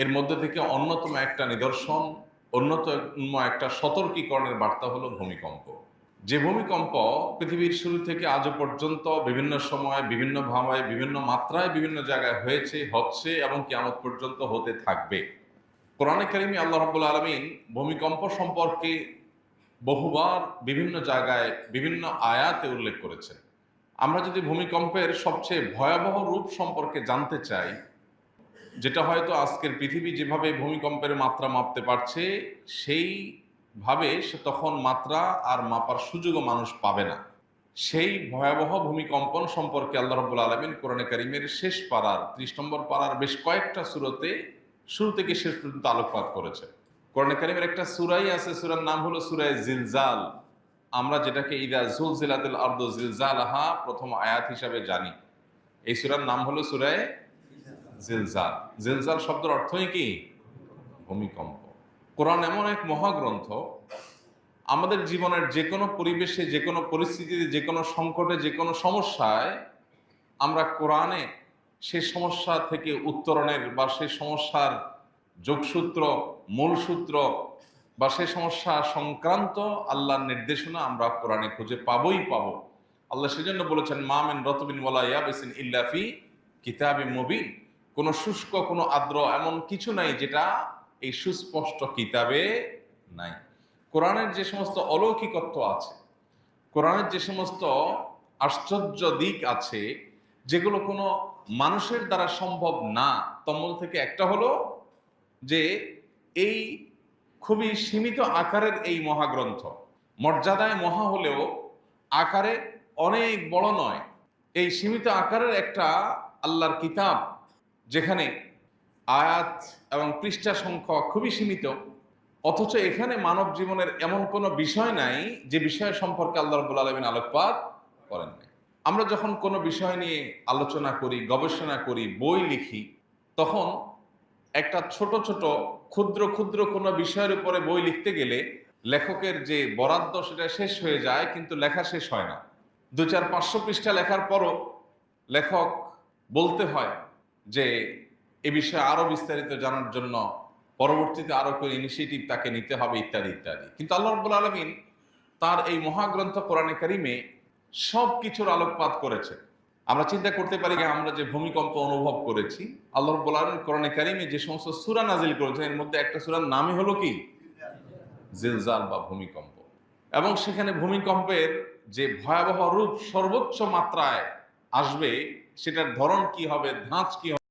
এর মধ্যে থেকে অন্যতম একটা নিদর্শন, অন্যতম একটা সতর্কীকরণের বার্তা হলো ভূমিকম্প। যে ভূমিকম্প পৃথিবীর শুরু থেকে আজও পর্যন্ত বিভিন্ন সময়, বিভিন্ন ভাবে, বিভিন্ন মাত্রায়, বিভিন্ন জায়গায় হয়েছে, হচ্ছে এবং কিয়ামত পর্যন্ত হতে থাকবে। কোরআনে কারিমে আল্লাহ রাব্বুল আলামিন ভূমিকম্প সম্পর্কে বহুবার বিভিন্ন জায়গায় বিভিন্ন আয়াতে উল্লেখ করেছেন। আমরা যদি ভূমিকম্পের সবচেয়ে ভয়াবহ রূপ সম্পর্কে জানতে চাই, যেটা হয়তো আজকের পৃথিবী যেভাবে ভূমিকম্পের মাত্রা মাপতে পারছে, সেইভাবে সে তখন মাত্রা আর মাপার সুযোগও মানুষ পাবে না। সেই ভয়াবহ ভূমিকম্পন সম্পর্কে আল্লাহ রাব্বুল আলামিন কোরআনে কারিমের শেষ পারার ৩০ নম্বর পারার বেশ কয়েকটা সূরাতে শুরু থেকে শেষ পর্যন্ত আলোকপাত করেছে। কোরআনে কারিমের একটা সূরাই আছে, সূরার নাম হলো সূরা জিলজাল। আমরা যেটাকে ইদা জুলজিলাতিল আরদু জিলজালাহা প্রথম আয়াত হিসাবে জানি। এই সূরার নাম হলো সূরা জিলজাল। জিলজাল শব্দের অর্থই কি? ভূমিকম্প। কোরআন এমন এক মহাগ্রন্থ, আমাদের জীবনের যে কোনো পরিবেশে, যে কোনো পরিস্থিতিতে, যে কোনো সংকটে, যে কোনো সমস্যায় আমরা কোরআনে সে সমস্যা থেকে উত্তরণের বা সে সমস্যার যোগসূত্র, মূল সূত্র বা সে সমস্যা সংক্রান্ত আল্লাহর নির্দেশনা আমরা কোরআনে খুঁজে পাবোই পাবো। আল্লাহ সেজন্য বলেছেন, মা মিন রতবিন ওয়ালা ইয়াবিসিন ইল্লা ফি কিতাবিম মুবিন। কোনো শুষ্ক, কোনো আর্দ্র এমন কিছু নাই যেটা এই সুস্পষ্ট কিতাবে নাই। কোরআনের যে সমস্ত অলৌকিকত্ব আছে, কোরআনের যে সমস্ত আশ্চর্য দিক আছে, যেগুলো কোনো মানুষের দ্বারা সম্ভব না, তন্মধ্য থেকে একটা হলো যে এই খুবই সীমিত আকারের এই মহাগ্রন্থ, মর্যাদায় মহা হলেও আকারে অনেক বড় নয়। এই সীমিত আকারের একটা আল্লাহর কিতাব, যেখানে আয়াত এবং পৃষ্ঠা সংখ্যা খুবই সীমিত, অথচ এখানে মানব জীবনের এমন কোনো বিষয় নাই যে বিষয় সম্পর্কে আল্লাহ রাব্বুল আলামিন আলোকপাত করেন নাই। আমরা যখন কোনো বিষয় নিয়ে আলোচনা করি, গবেষণা করি, বই লিখি, তখন একটা ছোট ছোট ক্ষুদ্র ক্ষুদ্র কোনো বিষয়ের উপরে বই লিখতে গেলে লেখকের যে বরাদ্দ সেটা শেষ হয়ে যায়, কিন্তু লেখা শেষ হয় না। ২-৪-৫০০ পৃষ্ঠা লেখার পরও লেখক বলতে হয় যে এ বিষয়ে আরো বিস্তারিত জানার জন্য পরবর্তীতে আরো কোনো ইনিশিয়েটিভ তাকে নিতে হবে, ইত্যাদি ইত্যাদি। কিন্তু আল্লাহ রাব্বুল আলামিন তার এই মহাগ্রন্থ কোরআনে কারিমে সব কিছুর আলোকপাত করেছে। আমরা চিন্তা করতে পারি যে আমরা যে ভূমিকম্প অনুভব করেছি, আল্লাহ রাব্বুল আলামিন কোরআনে কারিমে যে সমস্ত সূরা নাজিল করেছেন, এর মধ্যে একটা সূরার নামই হলো কি? জিলজাল বা ভূমিকম্প। এবং সেখানে ভূমিকম্পের যে ভয়াবহ রূপ সর্বোচ্চ মাত্রায় আসবে, সেটার ধরন কি হবে, ধাঁচ কি হবে,